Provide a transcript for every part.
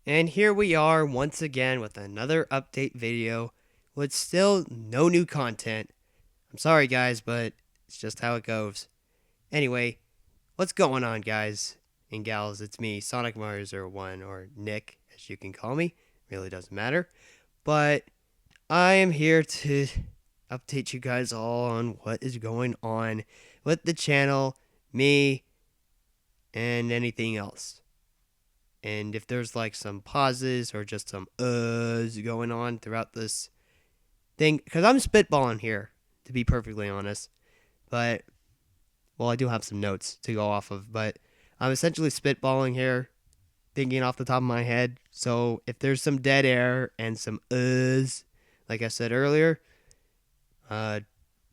And here we are once again with another update video with still no new content. I'm sorry, guys, but it's just how it goes. Anyway, what's going on, guys and gals? It's me, Sonic Mario 01, or Nick, as you can call me. Really doesn't matter. But I am here to update you guys all on what is going on with the channel, me, and anything else. And if there's like some pauses or just some uhs going on throughout this thing, because I'm spitballing here, to be perfectly honest. But, well, I do have some notes to go off of, but I'm essentially spitballing here, thinking off the top of my head. So if there's some dead air and some uhs, like I said earlier, uh,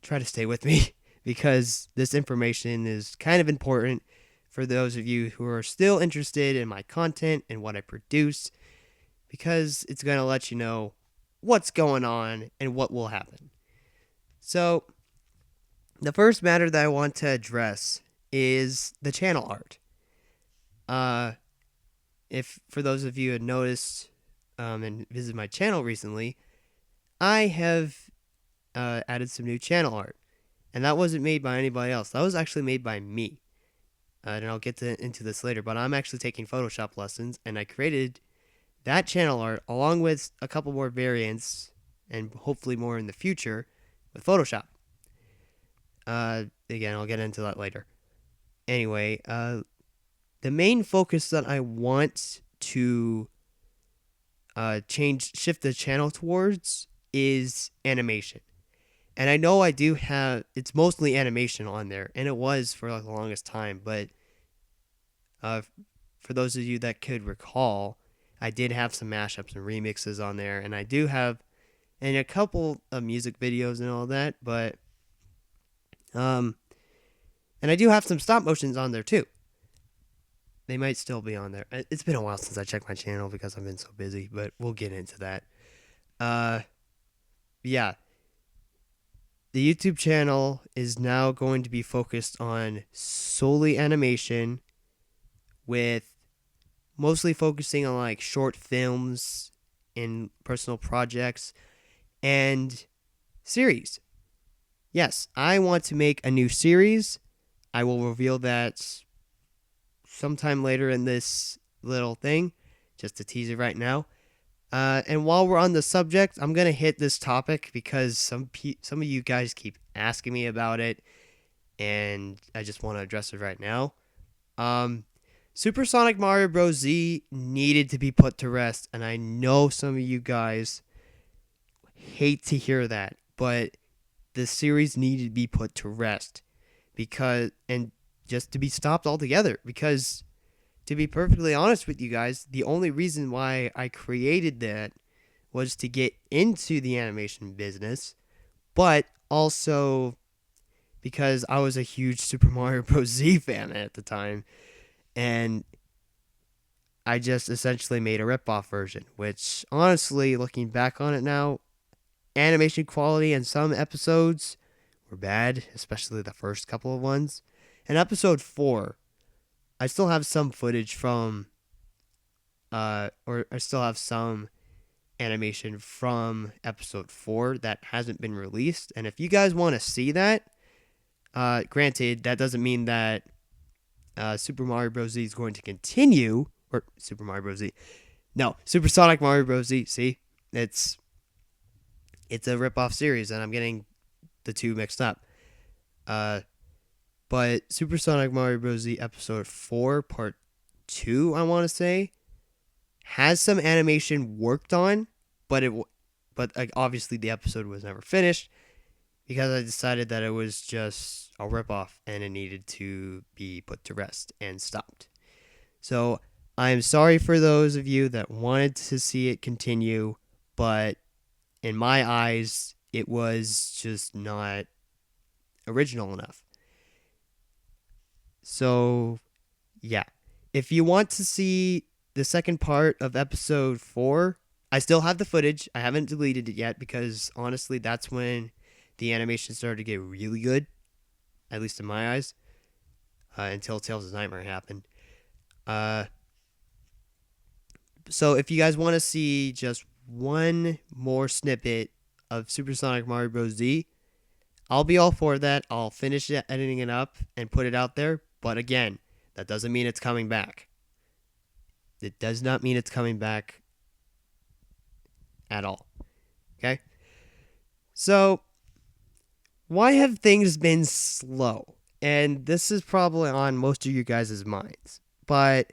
try to stay with me because this information is kind of important for those of you who are still interested in my content and what I produce, because it's going to let you know what's going on and what will happen. So, the first matter that I want to address is the channel art. Uh, if for those of you who had noticed and visited my channel recently, I have added some new channel art, and that wasn't made by anybody else. That was actually made by me. And I'll get into this later, but I'm actually taking Photoshop lessons, and I created that channel art along with a couple more variants and hopefully more in the future with Photoshop. Again, I'll get into that later. Anyway, the main focus that I want to shift the channel towards is animation. And I know I do have, it's mostly animation on there, and it was for like the longest time, but uh, for those of you that could recall, I did have some mashups and remixes on there, and I do have, and a couple of music videos and all that, but, um, and I do have some stop motions on there too. They might still be on there. It's been a while since I checked my channel because I've been so busy, but we'll get into that. Uh, yeah, the YouTube channel is now going to be focused on solely animation, with mostly focusing on like short films and personal projects and series. Yes, I want to make a new series. I will reveal that sometime later in this little thing, just to tease it right now. And while we're on the subject, I'm gonna hit this topic because some of you guys keep asking me about it, and I just want to address it right now. Um, Supersonic Mario Bros. Z needed to be put to rest, and I know some of you guys hate to hear that, but the series needed to be put to rest because, and just to be stopped altogether, because to be perfectly honest with you guys, the only reason why I created that was to get into the animation business, but also because I was a huge Super Mario Bros. Z fan at the time, and I just essentially made a rip-off version, which honestly, looking back on it now, animation quality in some episodes were bad, especially the first couple of ones. In episode 4, I still have some footage from, or I still have some animation from episode 4 that hasn't been released. And if you guys want to see that, granted, that doesn't mean that Super Mario Bros. Z is going to continue, or Super Mario Bros. Z. No, Supersonic Mario Bros. Z. See, it's a rip-off series, and I'm getting the two mixed up. Uh, but Supersonic Mario Bros. Z Episode 4, Part 2, I want to say, has some animation worked on, but like obviously the episode was never finished because I decided that it was just a ripoff and it needed to be put to rest and stopped. So I am sorry for those of you that wanted to see it continue, but in my eyes, it was just not original enough. So, yeah. If you want to see the second part of episode 4, I still have the footage. I haven't deleted it yet because honestly, that's when the animation started to get really good, at least in my eyes, until Tales of Nightmare happened. Uh, So if you guys want to see just one more snippet of Supersonic Mario Bros. Z, I'll be all for that. I'll finish editing it up and put it out there. But again, that doesn't mean it's coming back. It does not mean it's coming back at all. Okay? So, why have things been slow? And this is probably on most of you guys' minds. But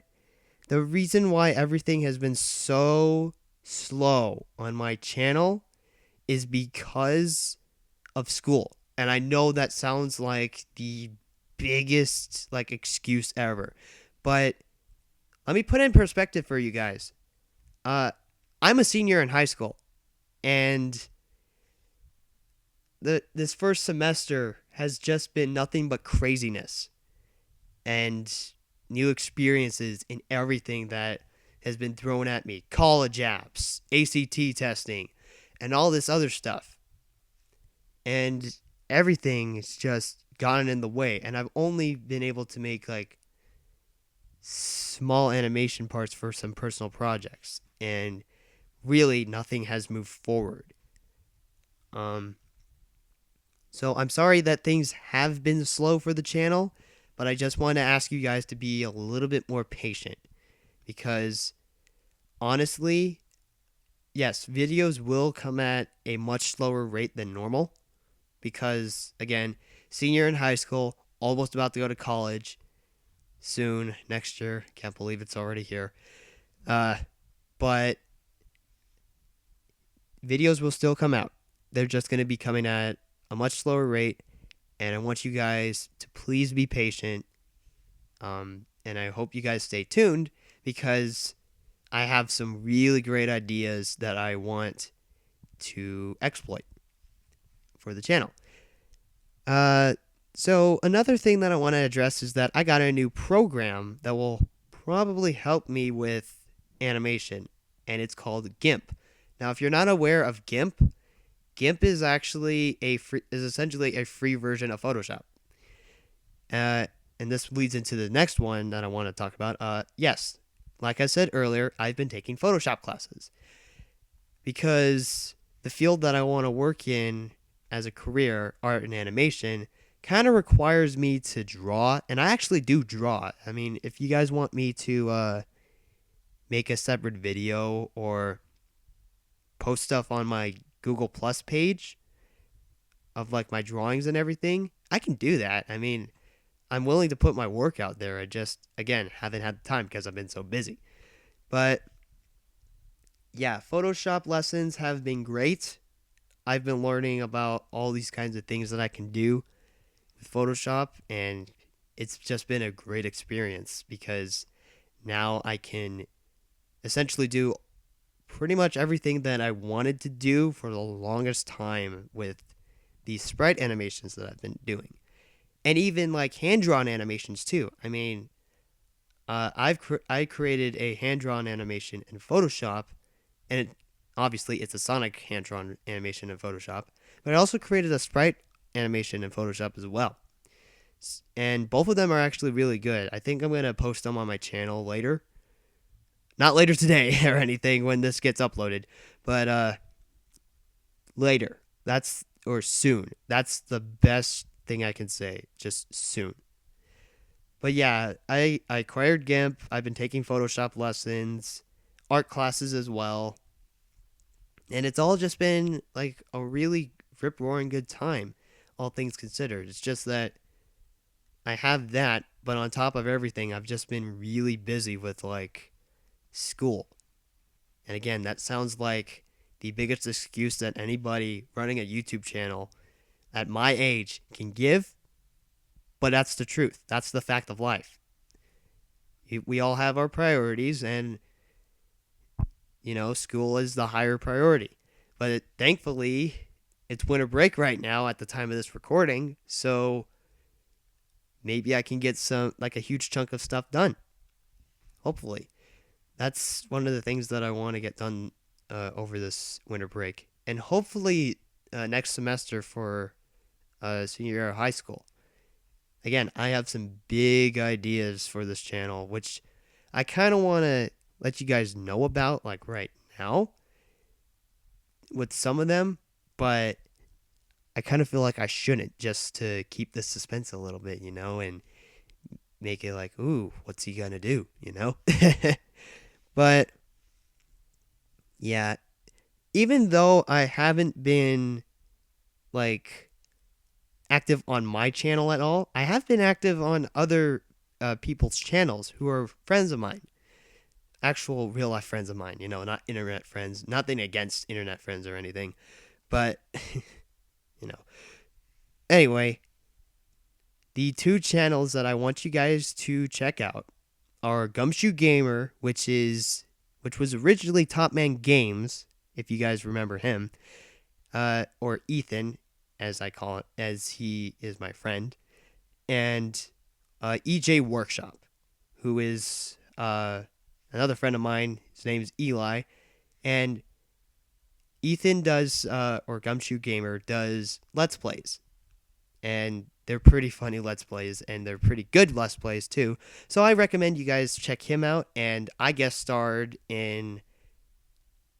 the reason why everything has been so slow on my channel is because of school. And I know that sounds like the biggest like excuse ever. But let me put it in perspective for you guys. Uh I'm a senior in high school, and this first semester has just been nothing but craziness and new experiences in everything that has been thrown at me. College apps, ACT testing, and all this other stuff. And everything has just gotten in the way. And I've only been able to make like small animation parts for some personal projects. And really nothing has moved forward. So I'm sorry that things have been slow for the channel, but I just want to ask you guys to be a little bit more patient, because honestly, yes, videos will come at a much slower rate than normal because, again, senior in high school, almost about to go to college soon, next year. Can't believe it's already here. But videos will still come out. They're just going to be coming at a much slower rate, and I want you guys to please be patient. And I hope you guys stay tuned because I have some really great ideas that I want to exploit for the channel. So another thing that I want to address is that I got a new program that will probably help me with animation, and it's called GIMP. Now, if you're not aware of GIMP, GIMP is actually essentially a free version of Photoshop. And this leads into the next one that I want to talk about. Yes, like I said earlier, I've been taking Photoshop classes because the field that I want to work in as a career, art and animation, kind of requires me to draw, and I actually do draw. I mean, if you guys want me to make a separate video or post stuff on my Google Plus page of like my drawings and everything, I can do that. I mean, I'm willing to put my work out there. I just, again, haven't had the time because I've been so busy. But yeah, Photoshop lessons have been great. I've been learning about all these kinds of things that I can do with Photoshop, and it's just been a great experience because now I can essentially do pretty much everything that I wanted to do for the longest time with these sprite animations that I've been doing. And even like hand-drawn animations too. I mean, I created a hand-drawn animation in Photoshop, and obviously it's a Sonic hand-drawn animation in Photoshop, but I also created a sprite animation in Photoshop as well. And both of them are actually really good. I think I'm going to post them on my channel later. Not later today or anything when this gets uploaded, but later. Or soon. That's the best thing I can say. Just soon. But yeah, I acquired GIMP. I've been taking Photoshop lessons, art classes as well. And it's all just been like a really rip roaring good time, all things considered. It's just that I have that, but on top of everything, I've just been really busy with like school. And again, that sounds like the biggest excuse that anybody running a YouTube channel at my age can give, but that's the truth. That's the fact of life. We all have our priorities, and school is the higher priority. But thankfully, it's winter break right now at the time of this recording, so maybe I can get a huge chunk of stuff done. Hopefully. That's one of the things that I want to get done over this winter break. And hopefully next semester for senior year of high school. Again, I have some big ideas for this channel, which I kind of want to let you guys know about like right now with some of them, but I kind of feel like I shouldn't, just to keep the suspense a little bit, and make it like, ooh, what's he gonna do? But yeah, even though I haven't been like active on my channel at all, I have been active on other people's channels who are friends of mine, actual real life friends of mine, not internet friends, nothing against internet friends or anything, but you know. Anyway, the two channels that I want you guys to check out are Gumshoe Gamer, which was originally Top Man Games, if you guys remember him, or Ethan, as I call it, as he is my friend, and EJ Workshop, who is another friend of mine. His name's Eli, and Ethan does, or Gumshoe Gamer does Let's Plays, and they're pretty funny Let's Plays, and they're pretty good Let's Plays too. So I recommend you guys check him out. And I guest starred in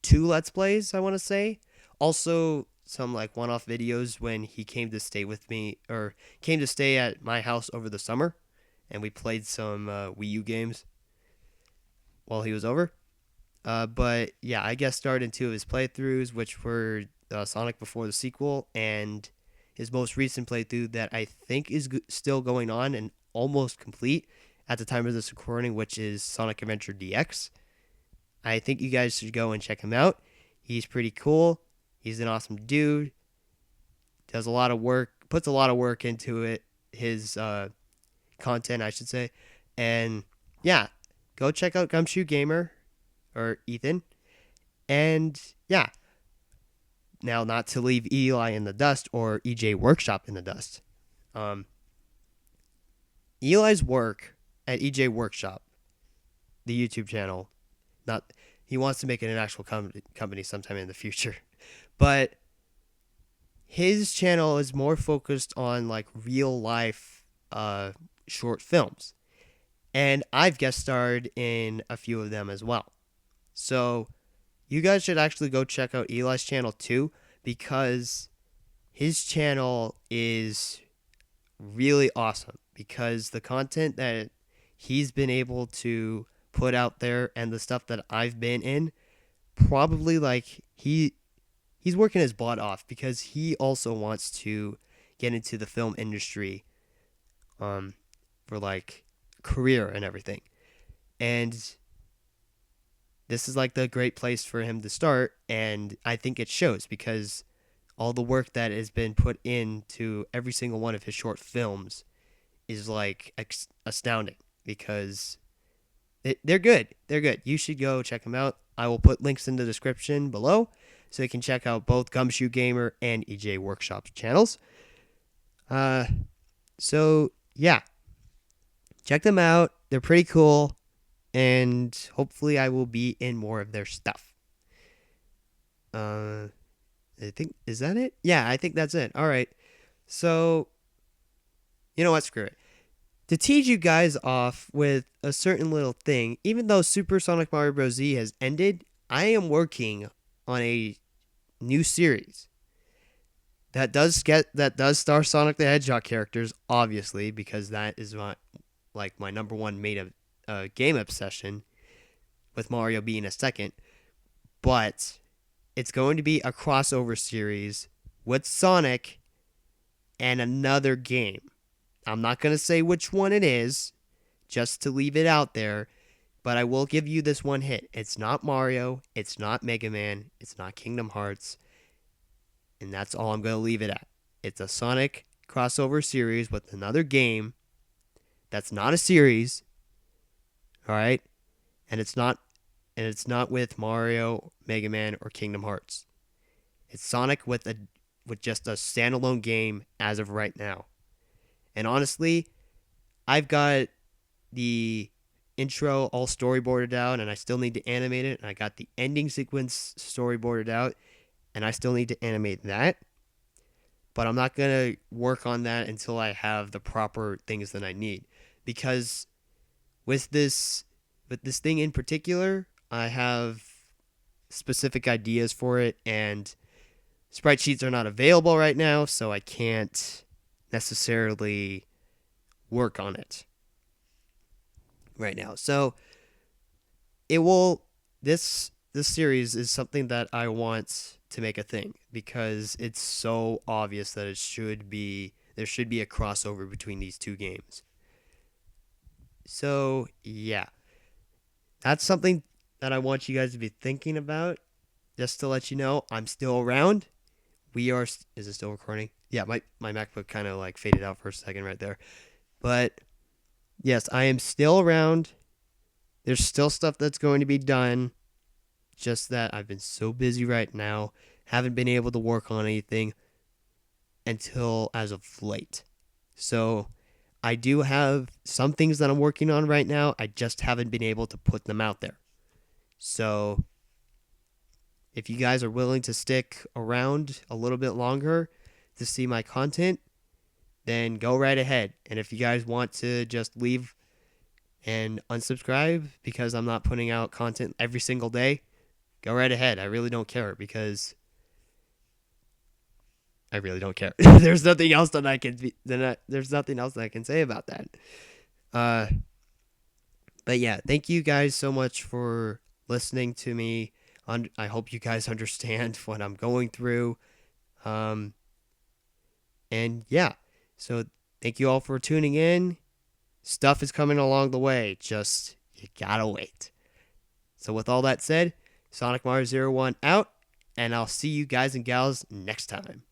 2 Let's Plays, I want to say. Also, some like one-off videos when he came to stay with me, or came to stay at my house over the summer, and we played some Wii U games while he was over. But yeah, I guest starred in 2 of his playthroughs, which were Sonic Before the Sequel, and his most recent playthrough that I think is still going on and almost complete at the time of this recording, which is Sonic Adventure DX. I think you guys should go and check him out. He's pretty cool. He's an awesome dude. Does a lot of work, puts a lot of work into it, his content, I should say. And yeah, go check out Gumshoe Gamer, or Ethan. And yeah, now not to leave Eli in the dust, or EJ Workshop in the dust. Um, Eli's work at EJ Workshop, the YouTube channel, not he wants to make it an actual company sometime in the future, but his channel is more focused on like real life short films, and I've guest starred in a few of them as well. So you guys should actually go check out Eli's channel too, because his channel is really awesome, because the content that he's been able to put out there and the stuff that I've been in, probably like he's working his butt off, because he also wants to get into the film industry for like career and everything. And this is like the great place for him to start, and I think it shows, because all the work that has been put into every single one of his short films is like astounding, because they're good. They're good. You should go check them out. I will put links in the description below so you can check out both Gumshoe Gamer and EJ Workshop's channels. So yeah, check them out. They're pretty cool, and hopefully I will be in more of their stuff. I think, is that it? Yeah, I think that's it. All right. So, you know what? Screw it. To tease you guys off with a certain little thing, even though Super Sonic Mario Bros. Z has ended, I am working on a new series that does star Sonic the Hedgehog characters, obviously, because that is my number one game obsession, with Mario being a second. But it's going to be a crossover series with Sonic and another game. I'm not going to say which one it is, just to leave it out there, but I will give you this one hit. It's not Mario, it's not Mega Man, it's not Kingdom Hearts, and that's all I'm going to leave it at. It's a Sonic crossover series with another game that's not a series, all right? And it's not with Mario, Mega Man, or Kingdom Hearts. It's Sonic with just a standalone game as of right now. And honestly, I've got the intro all storyboarded out, and I still need to animate it. And I got the ending sequence storyboarded out, and I still need to animate that. But I'm not going to work on that until I have the proper things that I need. Because with this But this thing in particular, I have specific ideas for it, and sprite sheets are not available right now, so I can't necessarily work on it right now. So it will this series is something that I want to make a thing because it's so obvious that there should be a crossover between these two games. So, yeah. That's something that I want you guys to be thinking about. Just to let you know, I'm still around. Is it still recording? Yeah, my MacBook kind of like faded out for a second right there. But yes, I am still around. There's still stuff that's going to be done. Just that I've been so busy right now, haven't been able to work on anything until as of late. So I do have some things that I'm working on right now. I just haven't been able to put them out there. So if you guys are willing to stick around a little bit longer to see my content, then go right ahead. And if you guys want to just leave and unsubscribe because I'm not putting out content every single day, go right ahead. I really don't care because I really don't care. There's nothing else that there's nothing else that I can say about that. Uh, but yeah, thank you guys so much for listening to me. I hope you guys understand what I'm going through. Um, and yeah, so thank you all for tuning in. Stuff is coming along the way. Just you gotta wait. So with all that said, Sonic Mars 01 out, and I'll see you guys and gals next time.